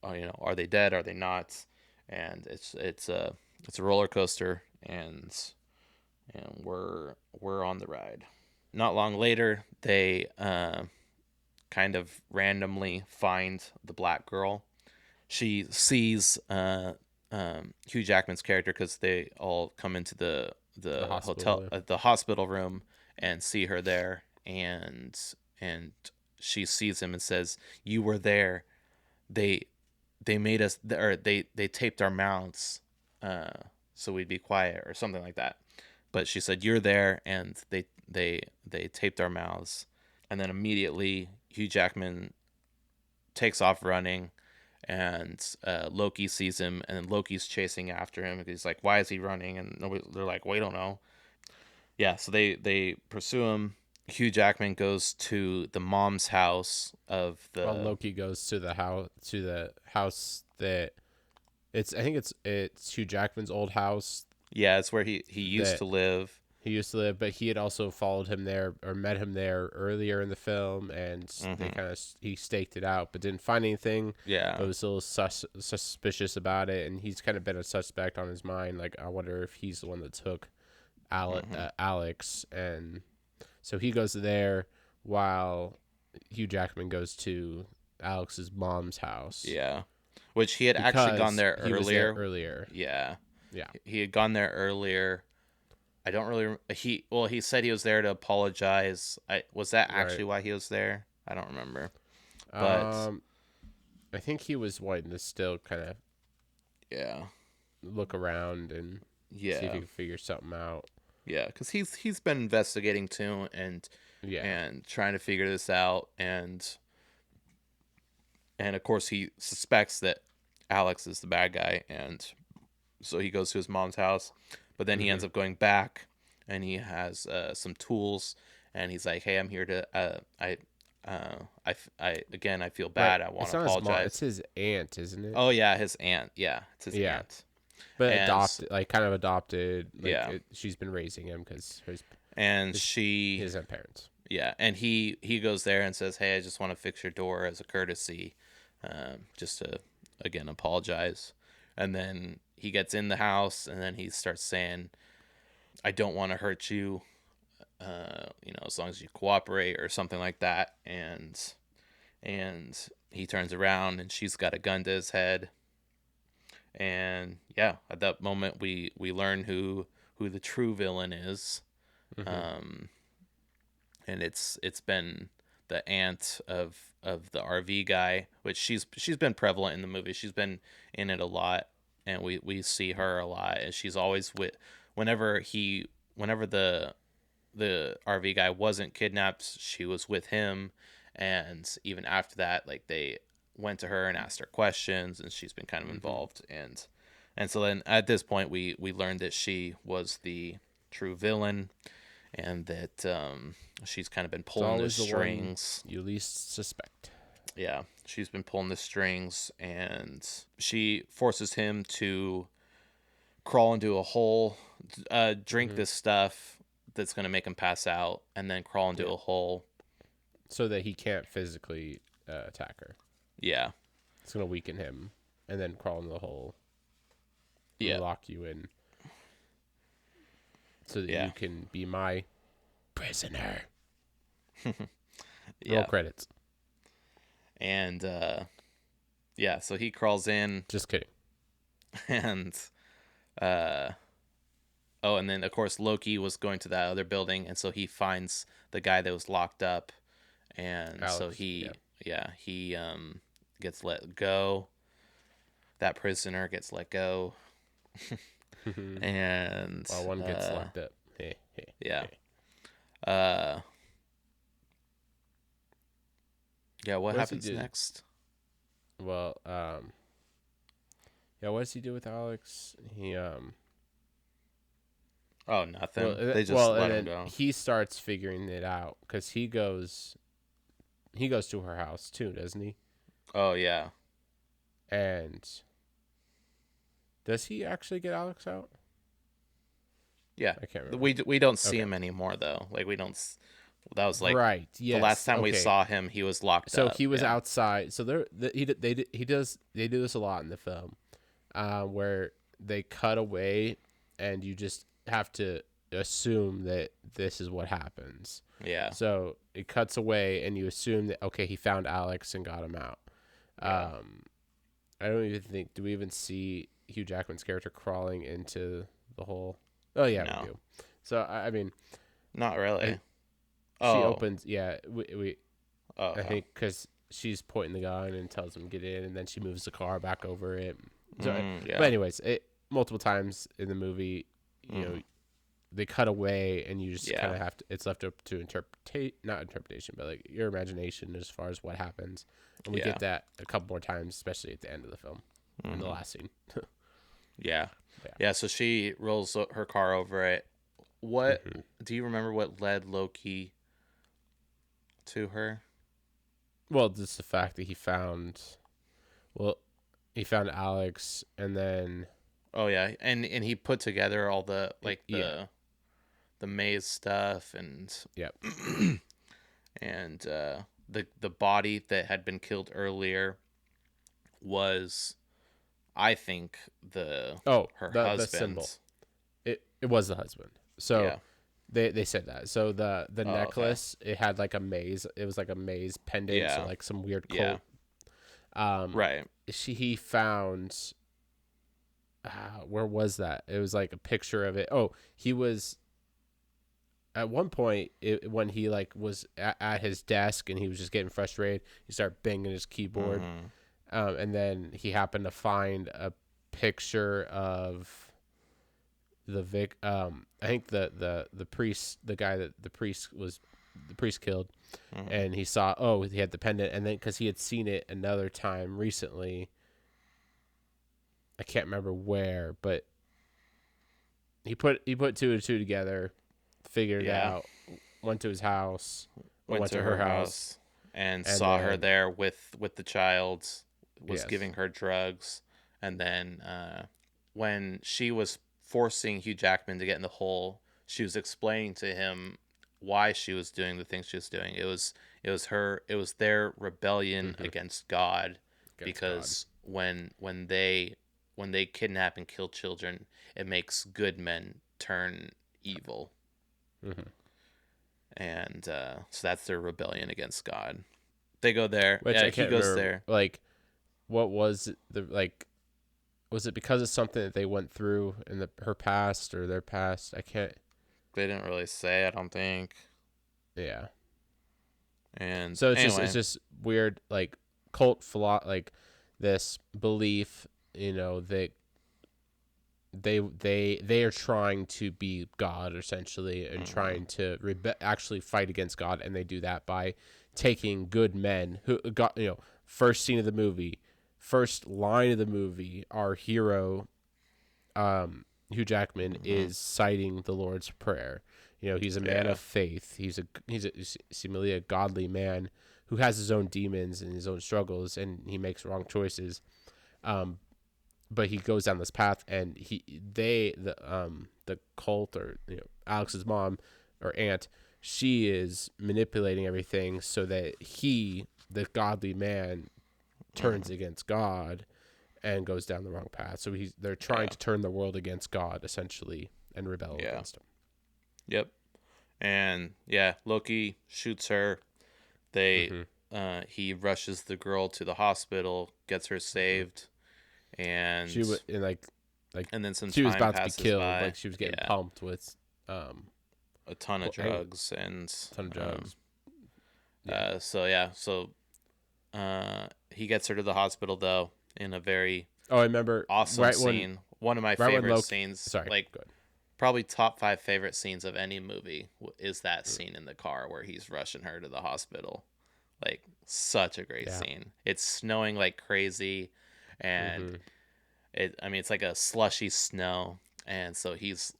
Are they dead? Are they not? And it's a roller coaster, and we're on the ride. Not long later, they kind of randomly find the black girl. She sees Hugh Jackman's character, because they all come into the hotel, the hospital room, and see her there, and she sees him and says, "You were there. They made us, or they taped our mouths, so we'd be quiet," or something like that. But she said, "You're there, and they taped our mouths." And then immediately Hugh Jackman takes off running, and Loki sees him, and then Loki's chasing after him. He's like, "Why is he running?" And they're like, "We don't know." Yeah, so they pursue him. Hugh Jackman goes to the mom's house of the. Well, Loki goes to the house that I think it's Hugh Jackman's old house. Yeah, it's where he used to live. He used to live, but he had also followed him there or met him there earlier in the film, and he staked it out, but didn't find anything. Yeah, but was a little suspicious about it, and he's kind of been a suspect on his mind. Like, I wonder if he's the one that took Alex, and so he goes there while Hugh Jackman goes to Alex's mom's house. Yeah, which he had actually gone there earlier. Yeah, yeah, he had gone there earlier. I don't really. He said he was there to apologize. Was that actually why he was there? I don't remember. But I think he was wanting to still kind of look around and see if he could figure something out. Yeah, because he's been investigating too, and trying to figure this out, and of course he suspects that Alex is the bad guy, and so he goes to his mom's house. But then he ends up going back, and he has some tools, and he's like, "Hey, I'm here to I feel bad. I want to apologize." It's his aunt, isn't it? Oh yeah, his aunt. Yeah, it's his aunt. But adopted. Like, she's been raising him because he doesn't have parents. Yeah, and he goes there and says, "Hey, I just want to fix your door as a courtesy, just to again apologize." And then he gets in the house, and then he starts saying, "I don't want to hurt you, as long as you cooperate," or something like that. And he turns around, and she's got a gun to his head. And yeah, at that moment, we learn who the true villain is. and it's been the aunt of the RV guy, which she's been prevalent in the movie. She's been in it a lot, and we see her a lot, and she's always with whenever the RV guy wasn't kidnapped, she was with him, and even after that, like they went to her and asked her questions, and she's been kind of involved, and so then at this point we learned that she was the true villain, and that she's kind of been pulling the strings. You least suspect. Yeah, she's been pulling the strings, and she forces him to crawl into a hole, drink this stuff that's going to make him pass out, and then crawl into a hole. So that he can't physically attack her. Yeah. It's going to weaken him, and then crawl into the hole. Yeah. Lock you in. So that you can be my prisoner. Roll credits. And, so he crawls in. Just kidding. And, and then, of course, Loki was going to that other building, and so he finds the guy that was locked up, and Alex, so he gets let go. That prisoner gets let go. And while one gets locked up. What happens next? Well, what does he do with Alex? He Oh, nothing. They just let him go. He starts figuring it out because he goes to her house too, doesn't he? Oh yeah. And does he actually get Alex out? Yeah, I can't remember. We don't see him anymore though. Like we don't. That was like right. Yes. The last time we saw him, he was locked up. So he was outside. So they do this a lot in the film, where they cut away, and you just have to assume that this is what happens. Yeah. So it cuts away, and you assume that he found Alex and got him out. Yeah. I don't even think. Do we even see Hugh Jackman's character crawling into the hole? Oh yeah, no. We do. So I mean, not really. She opens. Yeah, we. I think because she's pointing the gun and tells him get in, and then she moves the car back over it. So, but anyways, multiple times in the movie, you know, they cut away, and you just kind of have to. It's left up to not interpretation, but like your imagination as far as what happens. And we get that a couple more times, especially at the end of the film, in the last scene. Yeah. So she rolls her car over it. What do you remember? What led Loki to her? Well, just the fact that he found Alex, and then and he put together all the the maze stuff, and and the body that had been killed earlier was, I think, her husband. The symbol. It was the husband. So they said that. So the necklace, it had like a maze. It was like a maze pendant, so like some weird cult. Right. He found. Where was that? It was like a picture of it. Oh, he was. At one point, when he was at his desk and he was just getting frustrated, he started banging his keyboard. And then he happened to find a picture of the I think the priest, the guy that the priest killed, and he saw he had the pendant, and then because he had seen it another time recently, I can't remember where, but he put two and two together, figured it out, went to his house, went to her house, and saw her there with the child. Was giving her drugs, and then when she was forcing Hugh Jackman to get in the hole, she was explaining to him why she was doing the things she was doing. It was their rebellion against God, because when they kidnap and kill children, it makes good men turn evil, and so that's their rebellion against God. They go there. Which he goes there. Like. What was was it because of something that they went through in her past or their past? I can't. They didn't really say. I don't think. Yeah. And So it's anyway, just weird, like cult like this belief, that they are trying to be God essentially, and trying to actually fight against God, and they do that by taking good men who got first scene of the movie, first line of the movie, our hero, Hugh Jackman is citing the Lord's Prayer. He's a man of faith. He's seemingly a godly man who has his own demons and his own struggles, and he makes wrong choices. But he goes down this path, and the cult, or Alex's mom or aunt, she is manipulating everything so that the godly man, turns against God and goes down the wrong path. So they're trying to turn the world against God essentially and rebel against him. Yep. And Loki shoots her. He rushes the girl to the hospital, gets her saved, and she was and then some she was time about to be passes killed. by. Like she was getting pumped with a ton of drugs and so he gets her to the hospital though in a very I remember awesome scene. One of my favorite scenes. Sorry, good. Probably top 5 favorite scenes of any movie is that scene in the car where he's rushing her to the hospital. Like, such a great scene. It's snowing like crazy, and it's like a slushy snow, and so he's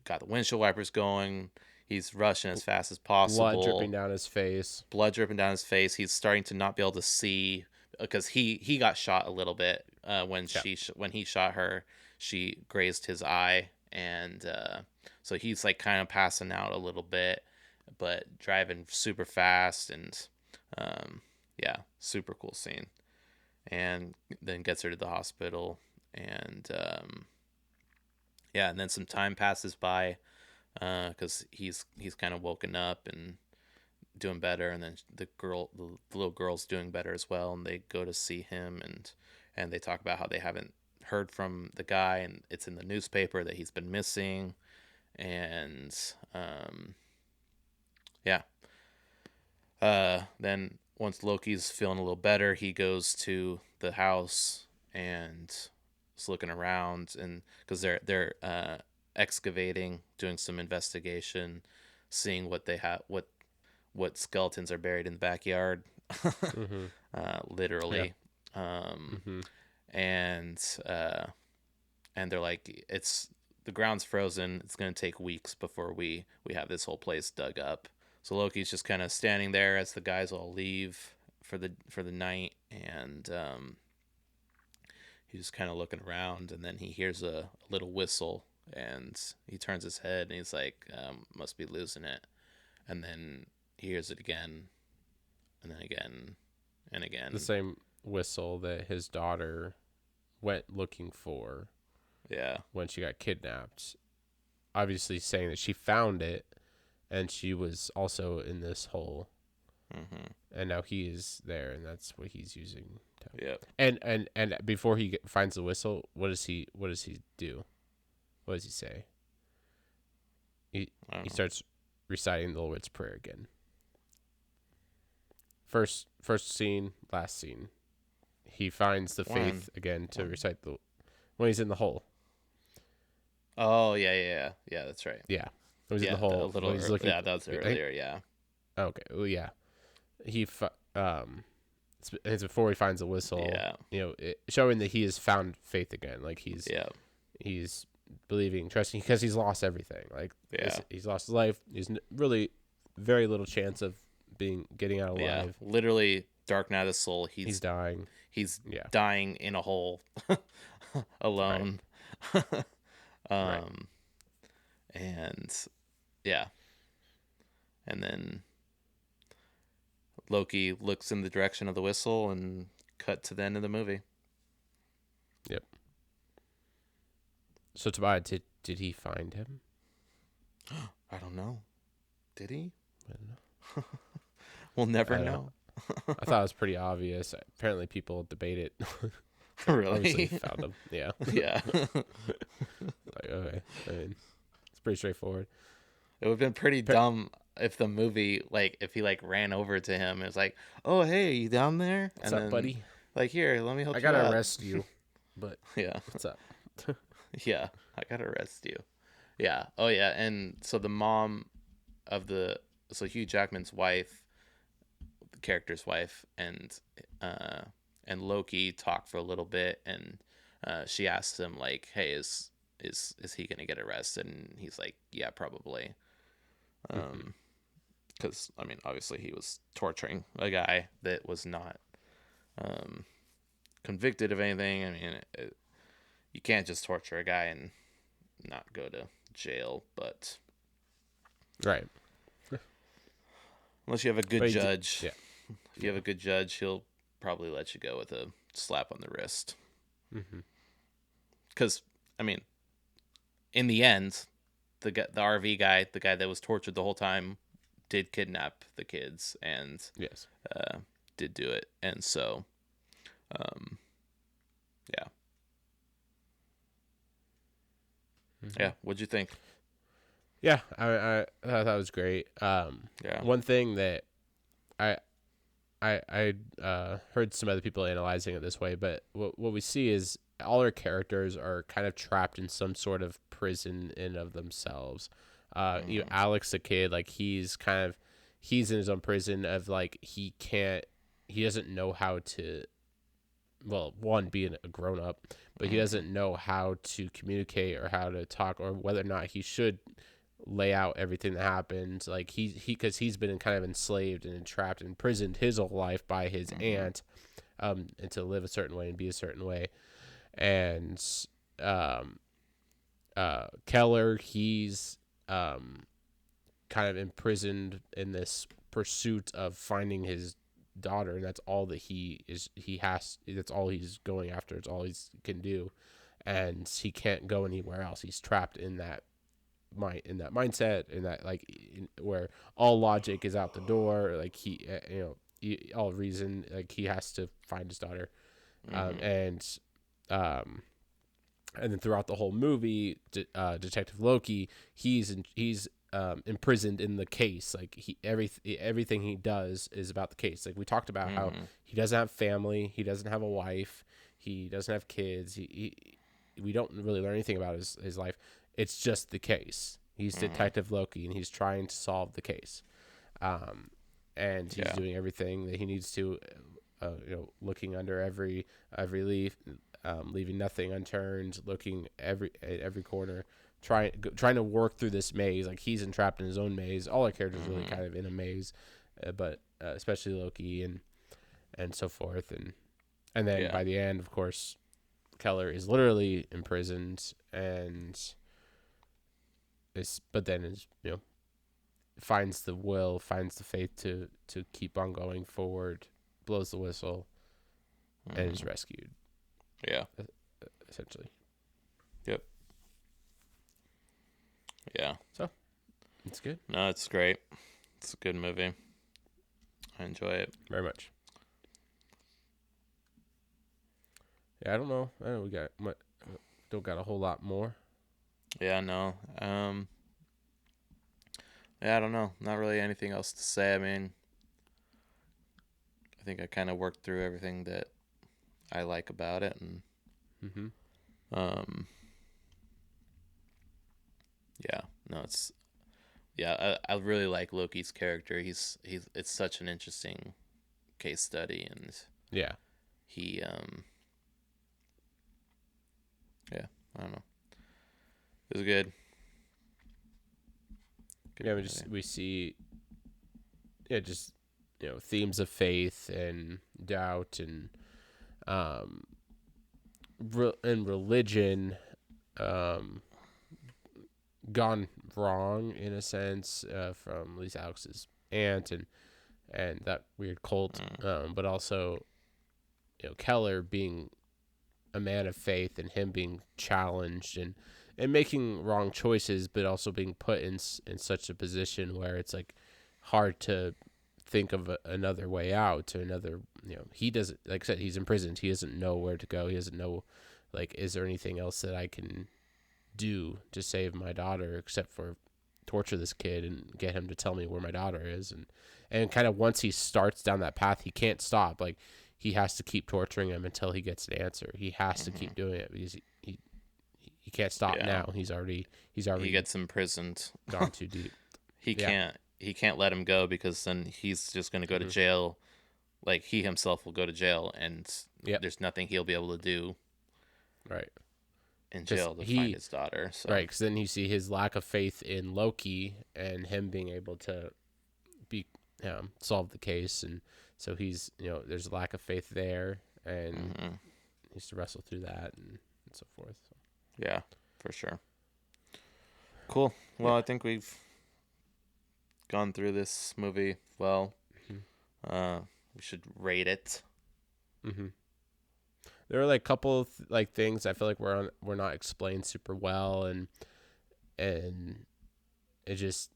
got the windshield wipers going. He's rushing as fast as possible. Blood dripping down his face. He's starting to not be able to see because he got shot a little bit when he shot her. She grazed his eye, and so he's like kind of passing out a little bit, but driving super fast, and super cool scene. And then gets her to the hospital, and and then some time passes by because he's kind of woken up and doing better, and then the little girl's doing better as well, and they go to see him, and they talk about how they haven't heard from the guy, and it's in the newspaper that he's been missing, and then once Loki's feeling a little better, he goes to the house and is looking around, and because they're excavating, doing some investigation, seeing what they have, what skeletons are buried in the backyard, literally. And they're like, the ground's frozen. It's gonna take weeks before we have this whole place dug up. So Loki's just kind of standing there as the guys all leave for the night, and he's just kind of looking around, and then he hears a little whistle, and he turns his head, and he's like, must be losing it. And then he hears it again, and then again, and again. The same whistle that his daughter went looking for when she got kidnapped. Obviously saying that she found it, and she was also in this hole. And now he is there, and that's what he's using. And before he finds the whistle, what does he do? What does he say? He starts reciting the Lord's Prayer again. First scene, last scene. He finds the faith again to recite when he's in the hole. Oh yeah, that's right. Yeah, when he's in the hole. That was earlier. Yeah. Okay. Well, yeah. It's before he finds the whistle. Yeah. Showing that he has found faith again. Like he's believing, trusting, because he's lost everything. Like he's lost his life. He's really very little chance of getting out alive. Yeah. Literally, dark night of the soul. He's dying. He's dying in a hole, alone. Right. And then Loki looks in the direction of the whistle, and cut to the end of the movie. Yep. So Tobiah, did he find him? I don't know. Did he? I don't know. We'll never know. I thought it was pretty obvious. Apparently, people debate it. Really? Obviously, found him. Yeah. Yeah. Like, okay. I mean, it's pretty straightforward. It would have been pretty dumb. if the movie, like, if he like ran over to him, it was like, "Oh, hey, you down there?" What's and up, then, buddy? like, here, let me help I you gotta out. arrest you, but Yeah, what's up? yeah, I gotta arrest you. Yeah. Oh yeah, and so the mom of so Hugh Jackman's wife, the character's wife, and Loki talk for a little bit, and she asks him like, "Hey, is he gonna get arrested?" And he's like, "Yeah, probably." Because I mean, obviously, he was torturing a guy that was not convicted of anything. I mean, you can't just torture a guy and not go to jail, but Right. unless you have a good But judge. yeah. If you have a good judge, he'll probably let you go with a slap on the wrist. Because, I mean, in the end, the RV guy, the guy that was tortured the whole time, did kidnap the kids and Yes. did do it. And so, yeah. Yeah, what'd you think? Yeah, I thought that was great. Yeah. One thing that I heard some other people analyzing it this way, but what we see is all our characters are kind of trapped in some sort of prison in of themselves. Alex, the kid, like he's in his own prison of like he doesn't know how to, well, one, being a grown up, but he doesn't know how to communicate or how to talk or whether or not he should lay out everything that happened. Like because he's been kind of enslaved and entrapped and imprisoned his whole life by his aunt, and to live a certain way and be a certain way. And Keller, he's kind of imprisoned in this pursuit of finding his daughter, and that's all that that's all he's going after. It's all he can do, and he can't go anywhere else. He's trapped in that mindset, in that where all logic is out the door. Like all reason, like he has to find his daughter. And then throughout the whole movie, Detective Loki, he's imprisoned in the case. Like everything he does is about the case. Like we talked about how he doesn't have family, he doesn't have a wife, he doesn't have kids. We don't really learn anything about his life. It's just the case. He's Detective Loki, and he's trying to solve the case. And he's doing everything that he needs to, looking under every leaf, leaving nothing unturned, looking at every corner, trying to work through this maze. Like he's entrapped in his own maze. All our characters really kind of in a maze, but especially Loki and so forth. And then by the end, of course, Keller is literally imprisoned but then finds the will, finds the faith to keep on going forward, blows the whistle, and is rescued. Yeah. Essentially. Yep. Yeah. So, it's good. No, it's great. It's a good movie. I enjoy it very much. Yeah, I don't know. We don't got a whole lot more. Yeah, no. Yeah, I don't know. Not really anything else to say. I mean, I think I kind of worked through everything that I like about it, and I really like Loki's character. It's such an interesting case study, and he I don't know. It was good. We see just themes of faith and doubt and religion gone wrong in a sense, from at least Alex's aunt and that weird cult, but also Keller being a man of faith and him being challenged and making wrong choices, but also being put in such a position where it's like hard to think of another way out, to another, he doesn't, like I said, he's imprisoned. He doesn't know where to go. He doesn't know, like, is there anything else that I can do to save my daughter except for torture this kid and get him to tell me where my daughter is. And kind of once he starts down that path, he can't stop. Like, he has to keep torturing him until he gets an answer. He has to keep doing it because he can't stop now. He's already he gets imprisoned. Gone too deep. He can't let him go, because then he's just going to go to jail. Like, he himself will go to jail, and there's nothing he'll be able to do. Right. In jail to find his daughter. So. Right, because then you see his lack of faith in Loki and him being able to solve the case, and so he's there's a lack of faith there, and he needs to wrestle through that and so forth. So. Yeah, for sure. Cool. Well, I think we've gone through this movie well. We should rate it. There are like a couple of things I feel like we're not explained super well, and it just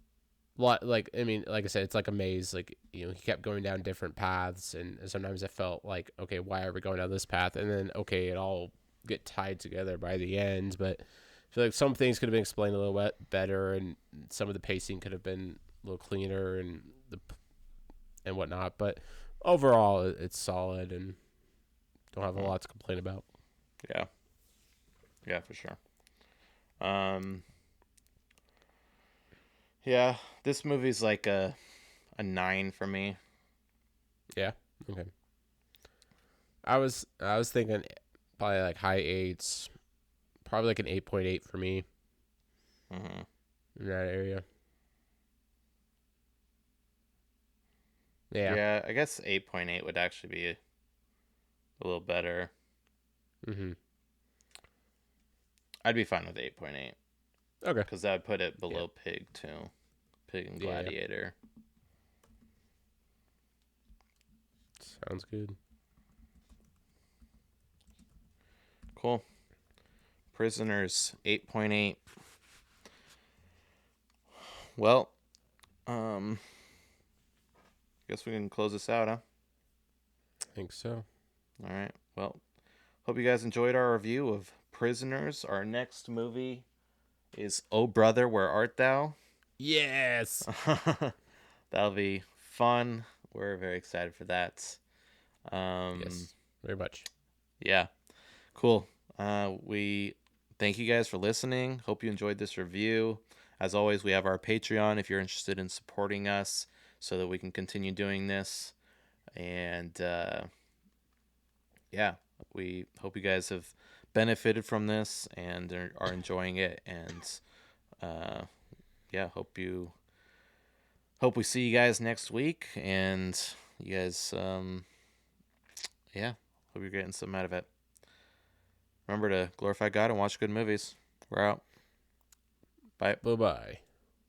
like I said, it's like a maze. Like, he kept going down different paths, and sometimes I felt like, okay, why are we going down this path? And then okay, it all get tied together by the end. But I feel like some things could have been explained a little bit better, and some of the pacing could have been a little cleaner and whatnot. But overall, it's solid, and don't have a lot to complain about. Yeah, for sure. Yeah, this movie's like a 9 for me. Yeah. Okay. I was thinking probably like high 8s, probably like an 8.8 for me. In that area. Yeah, I guess 8.8 would actually be a little better. I'd be fine with 8.8. Okay. Because that would put it below Pig, too. Pig and Gladiator. Sounds good. Cool. Prisoners, 8.8. Well, guess we can close this out, huh? I think so. All right. Well, hope you guys enjoyed our review of Prisoners. Our next movie is Oh Brother, Where Art Thou? Yes. That'll be fun. We're very excited for that. Yes, very much. Yeah. Cool. We thank you guys for listening. Hope you enjoyed this review. As always, we have our Patreon if you're interested in supporting us so that we can continue doing this. And we hope you guys have benefited from this and are enjoying it. And hope we see you guys next week. And you guys, hope you're getting something out of it. Remember to glorify God and watch good movies. We're out. Bye. Bye-bye.